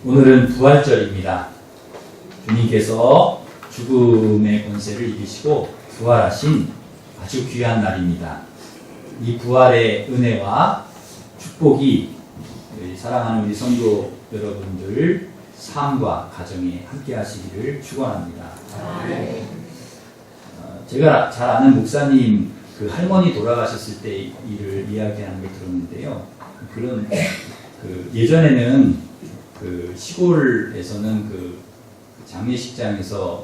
오늘은 부활절입니다. 주님께서 죽음의 권세를 이기시고 부활하신 아주 귀한 날입니다. 이 부활의 은혜와 축복이 사랑하는 우리 성도 여러분들 삶과 가정에 함께 하시기를 축원합니다. 제가 잘 아는 목사님 그 할머니 돌아가셨을 때 일을 이야기하는 걸 들었는데요. 그런 예전에는 그 시골에서는 그 장례식장에서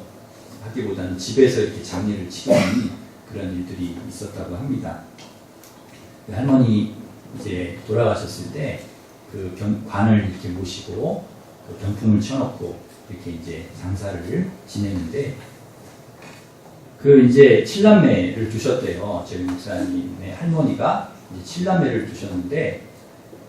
하기보다는 집에서 이렇게 장례를 치르는 그런 일들이 있었다고 합니다. 그 할머니 이제 돌아가셨을 때 그 관을 이렇게 모시고 그 병풍을 쳐놓고 이렇게 이제 장사를 지냈는데 그 이제 7남매를 두셨대요. 저희 목사님의 할머니가 이제 7남매를 두셨는데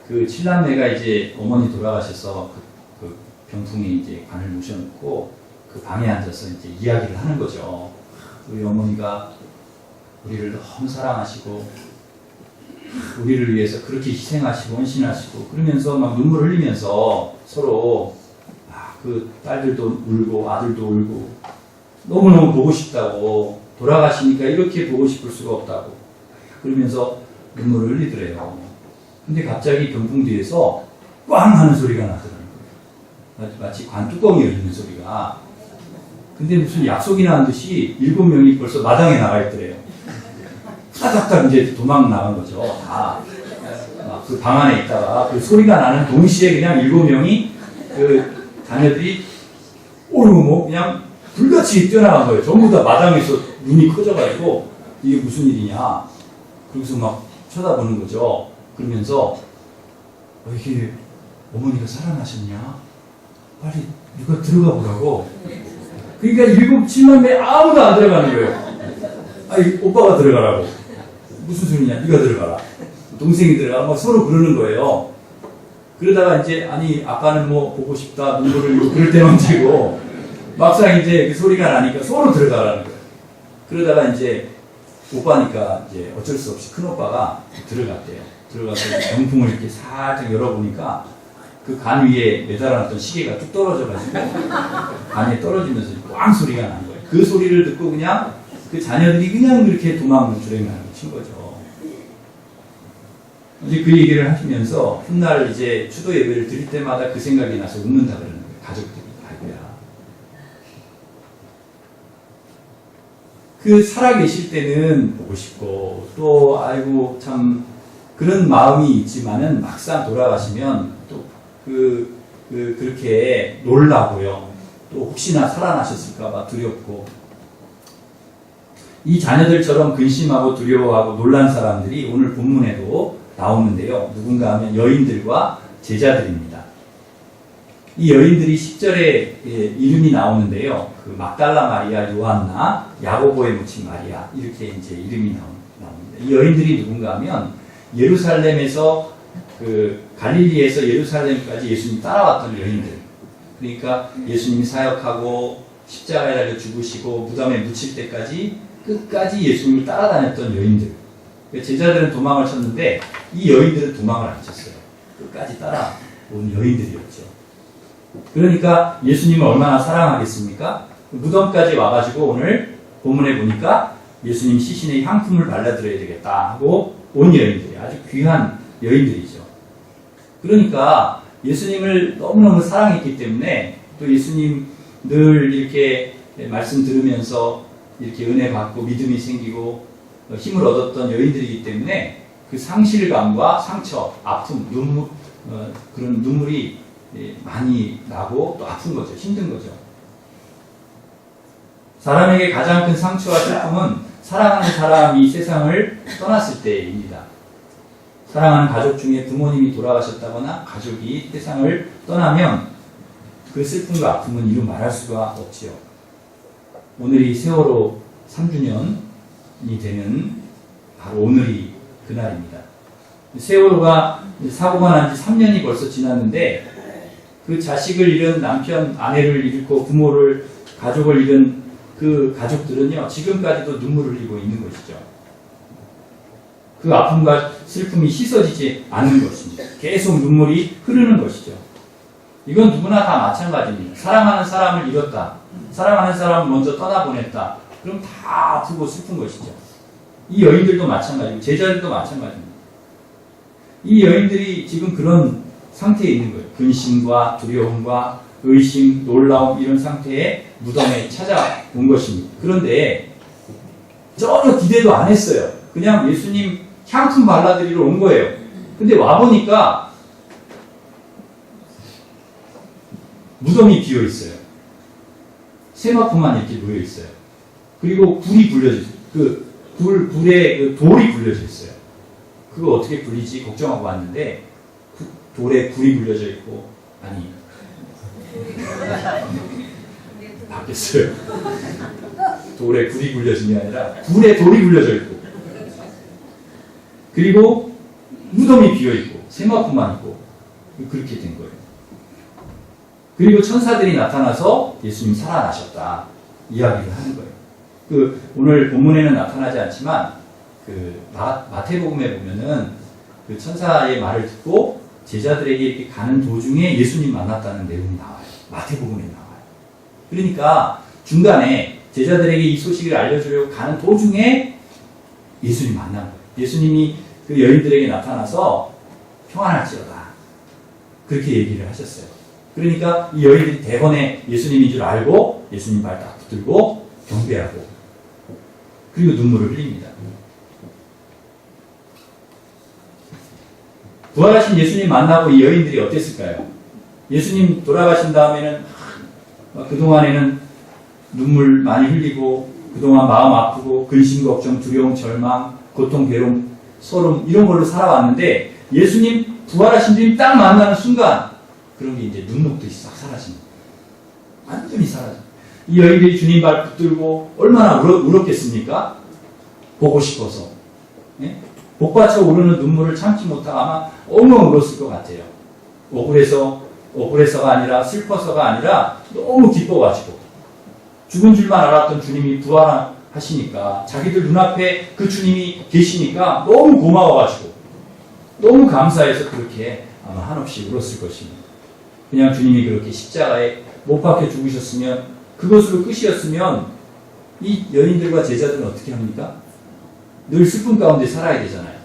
그 7남매가 이제 어머니 돌아가셔서 그 병풍에 이제 관을 모셔놓고 그 방에 앉아서 이제 이야기를 하는 거죠. 우리 어머니가 우리를 너무 사랑하시고 우리를 위해서 그렇게 희생하시고 헌신하시고 그러면서 막 눈물 흘리면서 서로 그 딸들도 울고 아들도 울고 너무너무 보고 싶다고 돌아가시니까 이렇게 보고 싶을 수가 없다고 그러면서 눈물을 흘리더래요. 근데 갑자기 병풍 뒤에서 꽝 하는 소리가 나더라는 거예요. 마치 관 뚜껑이 열리는 소리가. 근데 무슨 약속이 난 듯이 7명이 벌써 마당에 나가 있더래요. 후다닥닥 이제 도망 나간 거죠. 다. 그 방 안에 있다가 그 소리가 나는 동시에 그냥 7명이 그 자녀들이 그냥 불같이 뛰어나간 거예요. 전부 다 마당에서 눈이 커져가지고 이게 무슨 일이냐. 그래서 막 쳐다보는 거죠. 그러면서 이게 어머니가 살아나셨냐? 빨리 누가 들어가 보라고. 그러니까 7남매 아무도 안 들어가는 거예요. 오빠가 들어가라고. 무슨 소리냐? 네가 들어가라. 동생이 들어가. 막 서로 그러는 거예요. 그러다가 이제 아빠는 뭐 보고 싶다 눈물을 흘리고 그럴 때만 지고 막상 이제 그 소리가 나니까 서로 들어가라는 거예요. 그러다가 이제 오빠니까 이제 어쩔 수 없이 큰 오빠가 들어갔대요. 들어가서 병풍을 이렇게 살짝 열어보니까 그 관 위에 매달아놨던 시계가 뚝 떨어져가지고 관에 떨어지면서 꽝 소리가 난 거예요. 그 소리를 듣고 그냥 그 자녀들이 그냥 그렇게 도망을 주행하는 친 거죠. 이제 그 얘기를 하시면서 훗날 이제 추도 예배를 드릴 때마다 그 생각이 나서 웃는다 그러는 거예요. 가족들이. 아이고야. 그 살아계실 때는 보고 싶고 또 아이고 참 그런 마음이 있지만은 막상 돌아가시면 또 그렇게 놀라고요. 또 혹시나 살아나셨을까봐 두렵고 이 자녀들처럼 근심하고 두려워하고 놀란 사람들이 오늘 본문에도 나오는데요. 누군가 하면 여인들과 제자들입니다. 이 여인들이 10절에 이름이 나오는데요. 그 막달라 마리아, 요한나, 야고보의 모친 마리아 이렇게 이제 이름이 나옵니다. 이 여인들이 누군가 하면 예루살렘에서 갈릴리에서 예루살렘까지 예수님 따라왔던 여인들. 그러니까 예수님이 사역하고 십자가에 달려 죽으시고 무덤에 묻힐 때까지 끝까지 예수님을 따라다녔던 여인들. 제자들은 도망을 쳤는데 이 여인들은 도망을 안 쳤어요. 끝까지 따라온 여인들이었죠. 그러니까 예수님을 얼마나 사랑하겠습니까? 무덤까지 와가지고 오늘 본문에 보니까 예수님 시신에 향품을 발라드려야 되겠다 하고 온 여인들이 아주 귀한 여인들이죠. 그러니까 예수님을 너무너무 사랑했기 때문에 또 예수님 늘 이렇게 말씀 들으면서 이렇게 은혜 받고 믿음이 생기고 힘을 얻었던 여인들이기 때문에 그 상실감과 상처, 아픔, 그런 눈물이 많이 나고 또 아픈 거죠. 힘든 거죠. 사람에게 가장 큰 상처와 슬픔은 사랑하는 사람이 세상을 떠났을 때입니다. 사랑하는 가족 중에 부모님이 돌아가셨다거나 가족이 세상을 떠나면 그 슬픔과 아픔은 이루 말할 수가 없지요. 오늘이 세월호 3주년이 되는 바로 오늘이 그날입니다. 세월호가 사고가 난 지 3년이 벌써 지났는데 그 자식을 잃은 남편, 아내를 잃고 부모를, 가족을 잃은 그 가족들은요, 지금까지도 눈물을 흘리고 있는 것이죠. 그 아픔과 슬픔이 씻어지지 않는 것입니다. 계속 눈물이 흐르는 것이죠. 이건 누구나 다 마찬가지입니다. 사랑하는 사람을 잃었다. 사랑하는 사람을 먼저 떠나보냈다. 그럼 다 아프고 슬픈 것이죠. 이 여인들도 마찬가지고 제자들도 마찬가지입니다. 이 여인들이 지금 그런 상태에 있는 거예요. 근심과 두려움과 의심, 놀라움 이런 상태에 무덤에 찾아온 것입니다. 그런데 전혀 기대도 안 했어요. 그냥 예수님 향품 발라드리러 온 거예요. 근데 와보니까 무덤이 비어 있어요. 세마포만 이렇게 놓여 있어요. 그리고 불이 불려져 있어요. 불에 그 돌이 불려져 있어요. 그거 어떻게 불리지 걱정하고 왔는데 돌에 불이 불려져 있고 아니 바뀌었어요. 돌에 불이 불려진 게 아니라 불에 돌이 불려져 있고 그리고 무덤이 비어 있고 세마포만 있고 그렇게 된 거예요. 그리고 천사들이 나타나서 예수님 살아나셨다 이야기를 하는 거예요. 오늘 본문에는 나타나지 않지만 마태복음에 보면은 그 천사의 말을 듣고 제자들에게 이렇게 가는 도중에 예수님 만났다는 내용이 나와요. 마태복음에 나와요. 그러니까 중간에 제자들에게 이 소식을 알려주려고 가는 도중에 예수님 만난 거예요. 예수님이 그 여인들에게 나타나서 평안할지어다 그렇게 얘기를 하셨어요. 그러니까 이 여인들이 대번에 예수님인 줄 알고 예수님 발 딱 붙들고 경배하고 그리고 눈물을 흘립니다. 부활하신 예수님 만나고 이 여인들이 어땠을까요? 예수님 돌아가신 다음에는 그동안에는 눈물 많이 흘리고 그동안 마음 아프고 근심, 걱정, 두려움, 절망, 고통, 괴로움, 소름 이런 걸로 살아왔는데 예수님 부활하신 주님 딱 만나는 순간 그런 게 이제 눈녹듯이 싹 사라집니다. 완전히 사라집니다. 이 여인들이 주님 발 붙들고 얼마나 울었겠습니까? 보고 싶어서. 예? 복받쳐 오르는 눈물을 참지 못하고 아마 엉엉 울었을 것 같아요. 억울해서가 아니라 슬퍼서가 아니라 너무 기뻐가지고 죽은 줄만 알았던 주님이 부활하시니까 자기들 눈앞에 그 주님이 계시니까 너무 고마워가지고 너무 감사해서 그렇게 아마 한없이 울었을 것입니다. 그냥 주님이 그렇게 십자가에 못 박혀 죽으셨으면 그것으로 끝이었으면 이 여인들과 제자들은 어떻게 합니까? 늘 슬픔 가운데 살아야 되잖아요.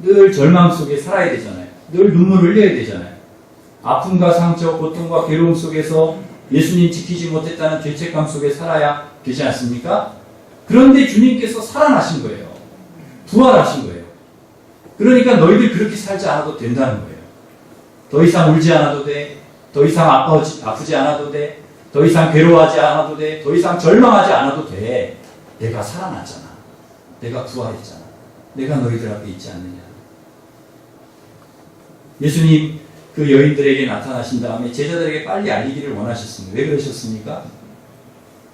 늘 절망 속에 살아야 되잖아요. 늘 눈물을 흘려야 되잖아요. 아픔과 상처, 고통과 괴로움 속에서 예수님 지키지 못했다는 죄책감 속에 살아야 되지 않습니까? 그런데 주님께서 살아나신 거예요. 부활하신 거예요. 그러니까 너희들 그렇게 살지 않아도 된다는 거예요. 더 이상 울지 않아도 돼. 더 이상 아프지 않아도 돼. 더 이상 괴로워하지 않아도 돼. 더 이상 절망하지 않아도 돼. 내가 살아났잖아. 내가 부활했잖아. 내가 너희들 앞에 있지 않느냐. 예수님 그 여인들에게 나타나신 다음에 제자들에게 빨리 알리기를 원하셨습니다. 왜 그러셨습니까?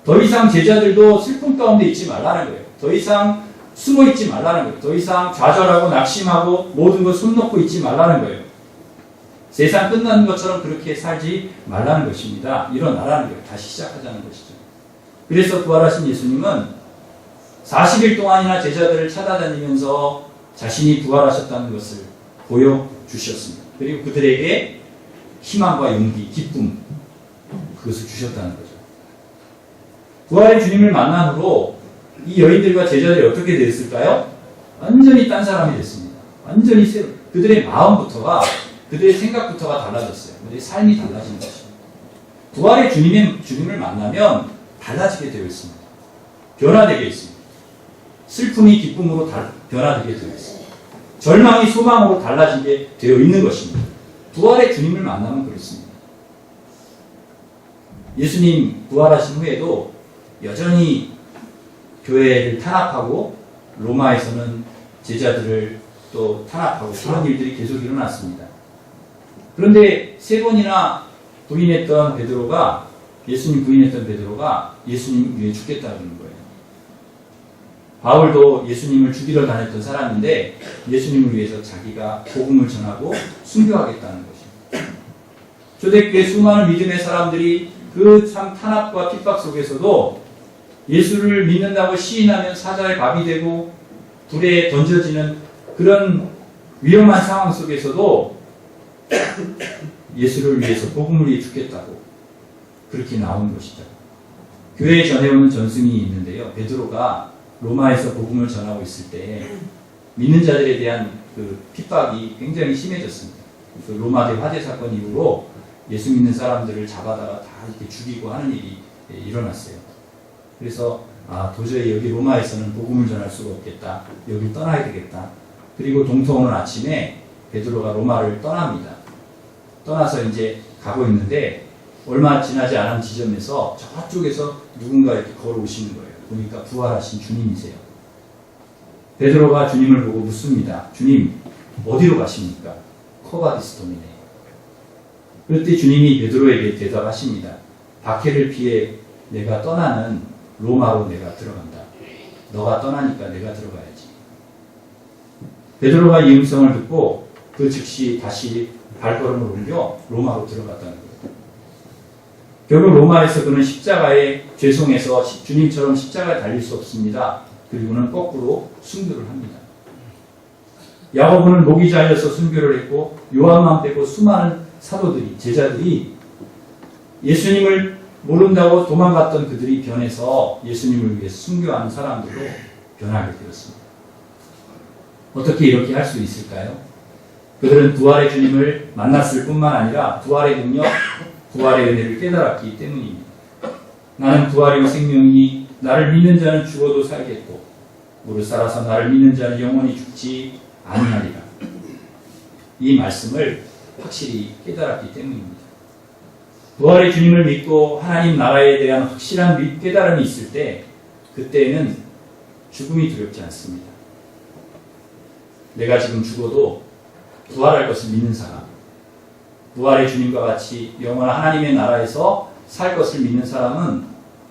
더 이상 제자들도 슬픔 가운데 있지 말라는 거예요. 더 이상 숨어 있지 말라는 거예요. 더 이상 좌절하고 낙심하고 모든 걸 손 놓고 있지 말라는 거예요. 세상 끝나는 것처럼 그렇게 살지 말라는 것입니다. 일어나라는 거예요. 다시 시작하자는 것이죠. 그래서 부활하신 예수님은 40일 동안이나 제자들을 찾아다니면서 자신이 부활하셨다는 것을 보여주셨습니다. 그리고 그들에게 희망과 용기, 기쁨 그것을 주셨다는 거죠. 부활의 주님을 만난 후로 이 여인들과 제자들이 어떻게 됐을까요? 완전히 딴 사람이 됐습니다. 완전히 새로 그들의 마음부터가 그들의 생각부터가 달라졌어요. 그들의 삶이 달라진 것입니다. 부활의 주님을 만나면 달라지게 되어 있습니다. 변화되게 있습니다. 슬픔이 기쁨으로 변화되게 되어 있습니다. 절망이 소망으로 달라지게 되어 있는 것입니다. 부활의 주님을 만나면 그렇습니다. 예수님 부활하신 후에도 여전히 교회를 탄압하고 로마에서는 제자들을 또 탄압하고 그런 일들이 계속 일어났습니다. 그런데 3번이나 부인했던 베드로가 예수님 부인했던 베드로가 예수님 위해 죽겠다는 거예요. 바울도 예수님을 죽이러 다녔던 사람인데 예수님을 위해서 자기가 복음을 전하고 순교하겠다는 것입니다. 초대교회 수많은 믿음의 사람들이 그 참 탄압과 핍박 속에서도 예수를 믿는다고 시인하면 사자의 밥이 되고 불에 던져지는 그런 위험한 상황 속에서도 예수를 위해서 복음을 위해 죽겠다고 그렇게 나온 것이죠. 교회에 전해오는 전승이 있는데요. 베드로가 로마에서 복음을 전하고 있을 때 믿는 자들에 대한 그 핍박이 굉장히 심해졌습니다. 그 로마대 화재 사건 이후로 예수 믿는 사람들을 잡아다가 다 이렇게 죽이고 하는 일이 일어났어요. 그래서 도저히 여기 로마에서는 복음을 전할 수가 없겠다. 여기 떠나야 되겠다. 그리고 동토오는 아침에 베드로가 로마를 떠납니다. 떠나서 이제 가고 있는데 얼마 지나지 않은 지점에서 저쪽에서 누군가 이렇게 걸어오시는 거예요. 보니까 부활하신 주님이세요. 베드로가 주님을 보고 묻습니다. 주님, 어디로 가십니까? 코바디스 도미네. 그럴 때 주님이 베드로에게 대답하십니다. 박해를 피해 내가 떠나는 로마로 내가 들어간다. 너가 떠나니까 내가 들어가야지. 베드로가 이 음성을 듣고 그 즉시 다시 발걸음을 옮겨 로마로 들어갔다는 거예요. 결국 로마에서 그는 십자가에 죄송해서 주님처럼 십자가에 달릴 수 없습니다. 그리고는 거꾸로 순교를 합니다. 야고보는 목이 잘려서 순교를 했고 요한만 빼고 수많은 사도들이 제자들이 예수님을 모른다고 도망갔던 그들이 변해서 예수님을 위해 순교하는 사람들로 변하게 되었습니다. 어떻게 이렇게 할 수 있을까요? 그들은 부활의 주님을 만났을 뿐만 아니라 부활의 능력, 부활의 은혜를 깨달았기 때문입니다. 나는 부활의 생명이 나를 믿는 자는 죽어도 살겠고 무릇 살아서 나를 믿는 자는 영원히 죽지 아니하리라. 이 말씀을 확실히 깨달았기 때문입니다. 부활의 주님을 믿고 하나님 나라에 대한 확실한 깨달음이 있을 때 그때에는 죽음이 두렵지 않습니다. 내가 지금 죽어도 부활할 것을 믿는 사람, 부활의 주님과 같이 영원한 하나님의 나라에서 살 것을 믿는 사람은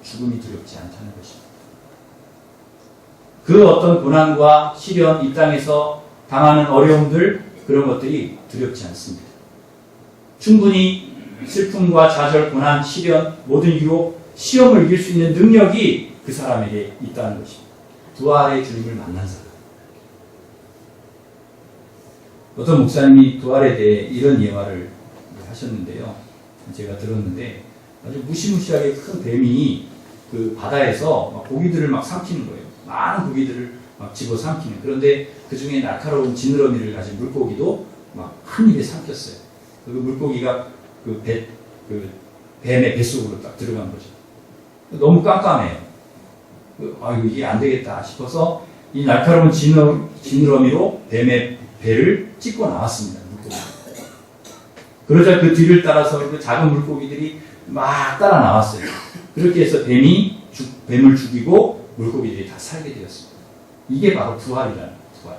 죽음이 두렵지 않다는 것입니다. 그 어떤 고난과 시련, 이 땅에서 당하는 어려움들, 그런 것들이 두렵지 않습니다. 충분히 슬픔과 좌절, 고난, 시련, 모든 유혹, 시험을 이길 수 있는 능력이 그 사람에게 있다는 것입니다. 부활의 주님을 만난 사람. 어떤 목사님이 부활에 대해 이런 예화를 하셨는데요. 제가 들었는데 아주 무시무시하게 큰 뱀이 그 바다에서 막 고기들을 막 삼키는 거예요. 많은 고기들을 막 집어 삼키는. 그런데 그 중에 날카로운 지느러미를 가진 물고기도 막 한 입에 삼켰어요. 그 물고기가 그 뱀의 뱃속으로 딱 들어간 거죠. 너무 깜깜해요. 이게 안 되겠다 싶어서 이 날카로운 지느러미로 뱀의 배를 찍고 나왔습니다. 물고기. 그러자 그 뒤를 따라서 그 작은 물고기들이 막 따라 나왔어요. 그렇게 해서 뱀을 죽이고 물고기들이 다 살게 되었습니다. 이게 바로 부활이라는 부활.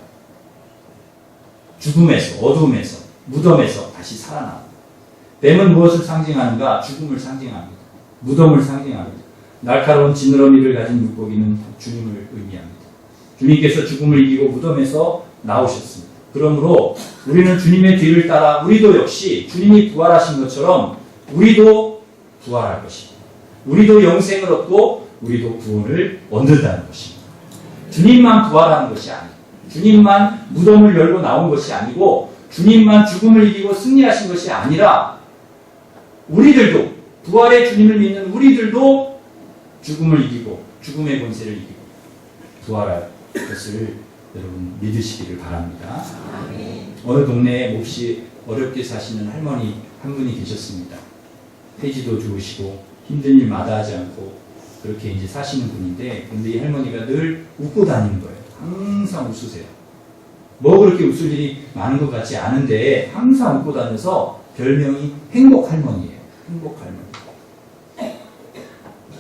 죽음에서, 어둠에서, 무덤에서 다시 살아납니다. 뱀은 무엇을 상징하는가? 죽음을 상징합니다. 무덤을 상징합니다. 날카로운 지느러미를 가진 물고기는 주님을 의미합니다. 주님께서 죽음을 이기고 무덤에서 나오셨습니다. 그러므로 우리는 주님의 뒤를 따라 우리도 역시 주님이 부활하신 것처럼 우리도 부활할 것입니다. 우리도 영생을 얻고 우리도 구원을 얻는다는 것입니다. 주님만 부활하는 것이 아니고 주님만 무덤을 열고 나온 것이 아니고 주님만 죽음을 이기고 승리하신 것이 아니라 우리들도 부활의 주님을 믿는 우리들도 죽음을 이기고 죽음의 권세를 이기고 부활할 것을 여러분 믿으시기를 바랍니다. 어느 동네에 몹시 어렵게 사시는 할머니 한 분이 계셨습니다. 폐지도 좋으시고 힘든 일 마다하지 않고 그렇게 이제 사시는 분인데, 근데 이 할머니가 늘 웃고 다니는 거예요. 항상 웃으세요. 뭐 그렇게 웃을 일이 많은 것 같지 않은데 항상 웃고 다녀서 별명이 행복 할머니예요. 행복 할머니.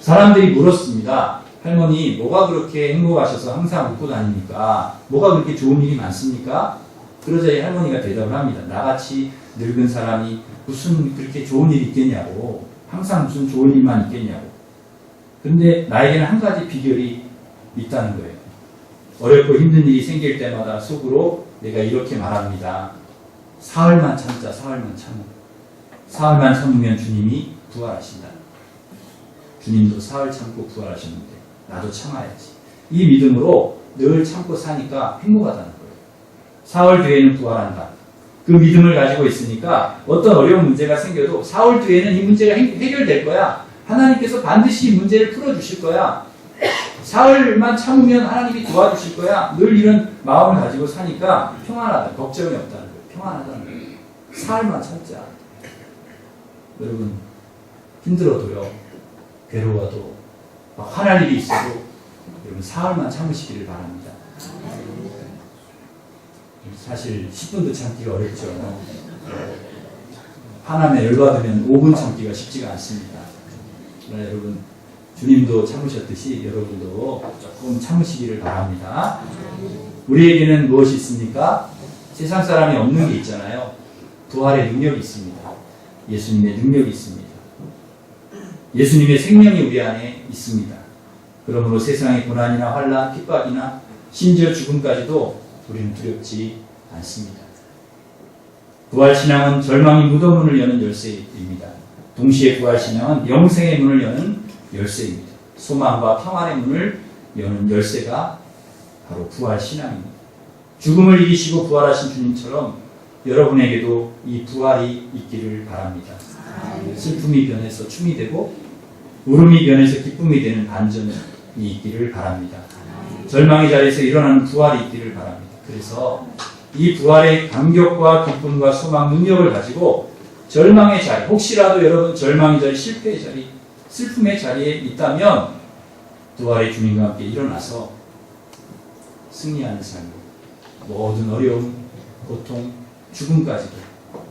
사람들이 물었습니다. 할머니, 뭐가 그렇게 행복하셔서 항상 웃고 다니니까? 뭐가 그렇게 좋은 일이 많습니까? 그러자 이 할머니가 대답을 합니다. 나같이 늙은 사람이 무슨 그렇게 좋은 일이 있겠냐고. 항상 무슨 좋은 일만 있겠냐고. 근데 나에게는 한 가지 비결이 있다는 거예요. 어렵고 힘든 일이 생길 때마다 속으로 내가 이렇게 말합니다. 사흘만 참자, 사흘만 참으면. 사흘만 참으면 주님이 부활하신다. 주님도 사흘 참고 부활하셨는데 나도 참아야지. 이 믿음으로 늘 참고 사니까 행복하다는 거예요. 사흘 뒤에는 부활한다. 그 믿음을 가지고 있으니까 어떤 어려운 문제가 생겨도 사흘 뒤에는 이 문제가 해결될 거야. 하나님께서 반드시 이 문제를 풀어주실 거야. 사흘만 참으면 하나님이 도와주실 거야. 늘 이런 마음을 가지고 사니까 평안하다. 걱정이 없다는 거예요. 평안하다는 거예요. 사흘만 참자. 여러분 힘들어도요. 괴로워도 막 화날 일이 있어도 여러분 사흘만 참으시기를 바랍니다. 사실 10분도 참기가 어렵죠. 화나면 열받으면 5분 참기가 쉽지가 않습니다. 그러나 여러분 주님도 참으셨듯이 여러분도 조금 참으시기를 바랍니다. 우리에게는 무엇이 있습니까? 세상 사람이 없는 게 있잖아요. 부활의 능력이 있습니다. 예수님의 능력이 있습니다. 예수님의 생명이 우리 안에 있습니다. 그러므로 세상의 고난이나 환난, 핍박이나 심지어 죽음까지도 우리는 두렵지 않습니다. 부활신앙은 절망의 무덤문을 여는 열쇠입니다. 동시에 부활신앙은 영생의 문을 여는 열쇠입니다. 소망과 평안의 문을 여는 열쇠가 바로 부활신앙입니다. 죽음을 이기시고 부활하신 주님처럼 여러분에게도 이 부활이 있기를 바랍니다. 슬픔이 변해서 춤이 되고 울음이 변해서 기쁨이 되는 반전이 있기를 바랍니다. 절망의 자리에서 일어나는 부활이 있기를 바랍니다. 그래서 이 부활의 감격과 기쁨과 소망, 능력을 가지고 절망의 자리, 혹시라도 여러분 절망의 자리, 실패의 자리, 슬픔의 자리에 있다면 부활의 주님과 함께 일어나서 승리하는 삶, 모든 어려움, 고통, 죽음까지도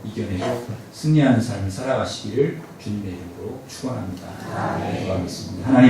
이겨내고 승리하는 삶을 살아가시기를 주님의 이름으로 축원합니다. 기도하겠습니다. 하나님